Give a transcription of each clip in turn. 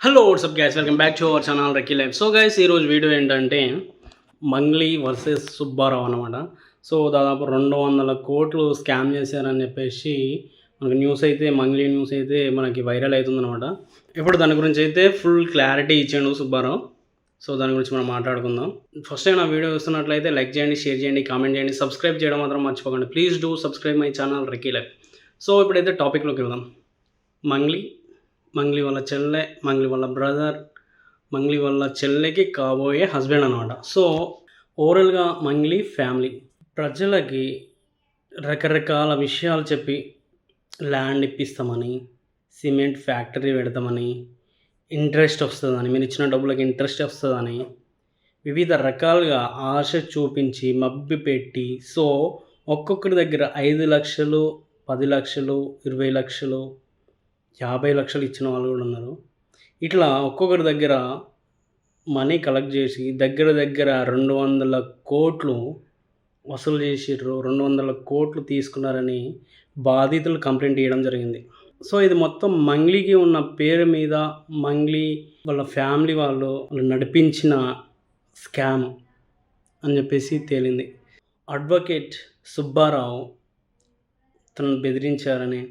Hello what's up guys, welcome back to our channel రెక్కీ life. So guys, ఈరోజు video ఏంటంటే Mangli versus Subbarao అనమాట. So దాదాపు 200 కోట్లు స్కామ్ చేశారని చెప్పేసి మనకి మంగ్లీ న్యూస్ అయితే మనకి వైరల్ అవుతుందన్నమాట. ఇప్పుడు దాని గురించి అయితే ఫుల్ క్లారిటీ ఇచ్చాడు సుబ్బారావు. సో దాని గురించి మనం మాట్లాడుకుందాం. ఫస్ట్ టైం నా వీడియో చూస్తున్నట్లయితే లైక్ చేయండి, షేర్ చేయండి, కామెంట్ చేయండి, సబ్స్క్రైబ్ చేయడం మాత్రం మర్చిపోకండి. Please do subscribe my channel రెక్కీ లైఫ్. సో ఇప్పుడైతే టాపిక్లోకి వెళ్దాం. మంగ్లీ వాళ్ళ చెల్లె, మంగ్లీ వాళ్ళ బ్రదర్, మంగ్లీ వాళ్ళ చెల్లెకి కాబోయే హస్బెండ్ అనమాట. సో ఓవరాల్గా మంగ్లీ ఫ్యామిలీ ప్రజలకి రకరకాల విషయాలు చెప్పి ల్యాండ్ ఇప్పిస్తామని, సిమెంట్ ఫ్యాక్టరీ పెడతామని, ఇంట్రెస్ట్ వస్తుందని, మీరు ఇచ్చిన డబ్బులకి ఇంట్రెస్ట్ వస్తుందని వివిధ రకాలుగా ఆశ చూపించి మభ్యపెట్టి, సో ఒక్కొక్కరి దగ్గర 5 లక్షలు, 10 లక్షలు, 20 లక్షలు, 50 లక్షలు ఇచ్చిన వాళ్ళు కూడా ఉన్నారు. ఇట్లా ఒక్కొక్కరి దగ్గర మనీ కలెక్ట్ చేసి దగ్గర 200 కోట్లు వసూలు చేసిర్రు. 200 కోట్లు తీసుకున్నారని బాధితులు కంప్లైంట్ ఇవ్వడం జరిగింది. సో ఇది మొత్తం మంగ్లీకి ఉన్న పేరు మీద, మంగ్లీ వాళ్ళ ఫ్యామిలీ వాళ్ళు నడిపించిన స్కామ్ అని చెప్పేసి తేలింది. అడ్వకేట్ సుబ్బారావు తనను బెదిరించారని,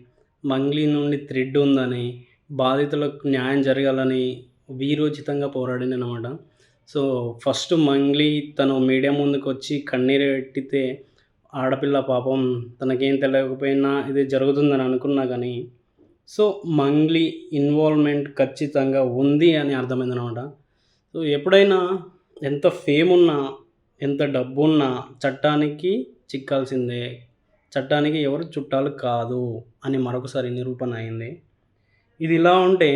మంగ్లీ నుండి థ్రెడ్ ఉందని, బాధితులకు న్యాయం జరగాలని వీరోచితంగా పోరాడిందనమాట. సో ఫస్ట్ మంగ్లీ తను మీడియా ముందుకు వచ్చి కన్నీరు పెట్టితే, ఆడపిల్ల పాపం తనకేం తెలియకపోయినా ఇది జరుగుతుందని అనుకున్నా కానీ, సో మంగ్లీ ఇన్వాల్వ్మెంట్ ఖచ్చితంగా ఉంది అని అర్థమైందనమాట. సో ఎప్పుడైనా ఎంత ఫేమ్ ఉన్నా, ఎంత డబ్బున్నా చట్టానికి చిక్కాల్సిందే. చట్టానికి ఎవరు చుట్టాలు కాదు అని మరొకసారి నిరూపణ అయింది. ఇది ఇలా ఉంటే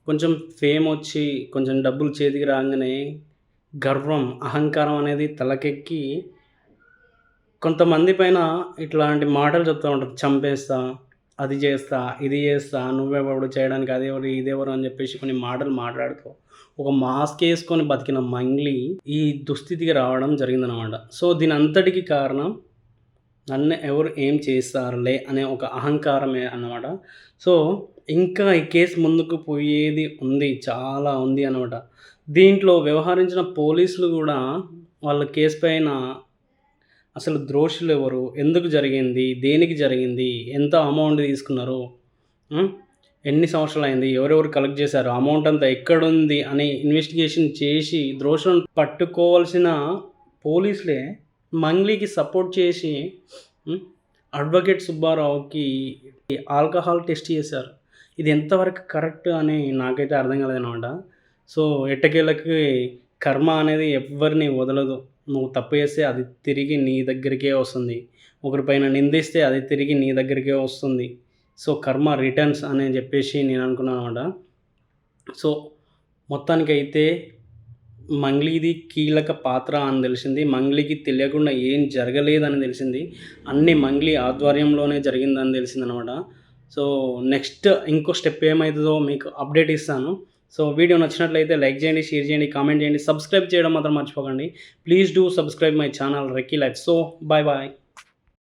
కొంచెం ఫేమ్ వచ్చి, కొంచెం డబ్బులు చేతికి రాగానే గర్వం, అహంకారం అనేది తలకెక్కి కొంతమంది పైన ఇట్లాంటి మాటలు చెప్తూ ఉంటారు. చంపేస్తా, అది చేస్తా, ఇది చేస్తా, నువ్వెవడు చేయడానికి, అదెవరు ఇదెవరు అని చెప్పేసి కొన్ని మాటలు మాట్లాడుతూ ఒక మాస్క్ వేసుకొని బతికిన మంగ్లీ ఈ దుస్థితికి రావడం జరిగిందనమాట. సో దీని అంతటికి కారణం నన్ను ఎవరు ఏం చేస్తారులే అనే ఒక అహంకారమే అన్నమాట. సో ఇంకా ఈ కేసు ముందుకు పోయేది ఉంది, చాలా ఉంది అన్నమాట. దీంట్లో వ్యవహరించిన పోలీసులు కూడా వాళ్ళ కేసు పైన అసలు దోషులు ఎవరు, ఎందుకు జరిగింది, దేనికి జరిగింది, ఎంత అమౌంట్ తీసుకున్నారు, ఎన్ని సంవత్సరాలు అయింది, ఎవరెవరు కలెక్ట్ చేశారు, అమౌంట్ అంతా ఎక్కడుంది అని ఇన్వెస్టిగేషన్ చేసి దోషులను పట్టుకోవాల్సిన పోలీసులే మంగ్లీకి సపోర్ట్ చేసి అడ్వకేట్ సుబ్బారావుకి ఆల్కహాల్ టెస్ట్ చేశారు. ఇది ఎంతవరకు కరెక్ట్ అని నాకైతే అర్థం కాలేదన్నమాట. సో ఎట్టకేళ్ళకి కర్మ అనేది ఎవరిని వదలదు. నువ్వు తప్పు చేస్తే అది తిరిగి నీ దగ్గరికే వస్తుంది, ఒకరిపైన నిందిస్తే అది తిరిగి నీ దగ్గరికే వస్తుంది. సో కర్మ రిటర్న్స్ అని చెప్పేసి నేను అనుకున్నాను అనమాట. సో మొత్తానికైతే మంగ్లీది కీలక పాత్ర అని తెలిసింది. మంగ్లీకి తెలియకుండా ఏం జరగలేదని తెలిసింది. అన్నీ మంగ్లీ ఆధ్వర్యంలోనే జరిగిందని తెలిసిందనమాట. సో నెక్స్ట్ ఇంకో స్టెప్ ఏమవుతుందో మీకు అప్డేట్ ఇస్తాను. సో వీడియో నచ్చినట్లయితే లైక్ చేయండి, షేర్ చేయండి, కామెంట్ చేయండి, సబ్స్క్రైబ్ చేయడం మాత్రం మర్చిపోకండి. Please do subscribe my channel రెక్కీ లైఫ్. So bye bye.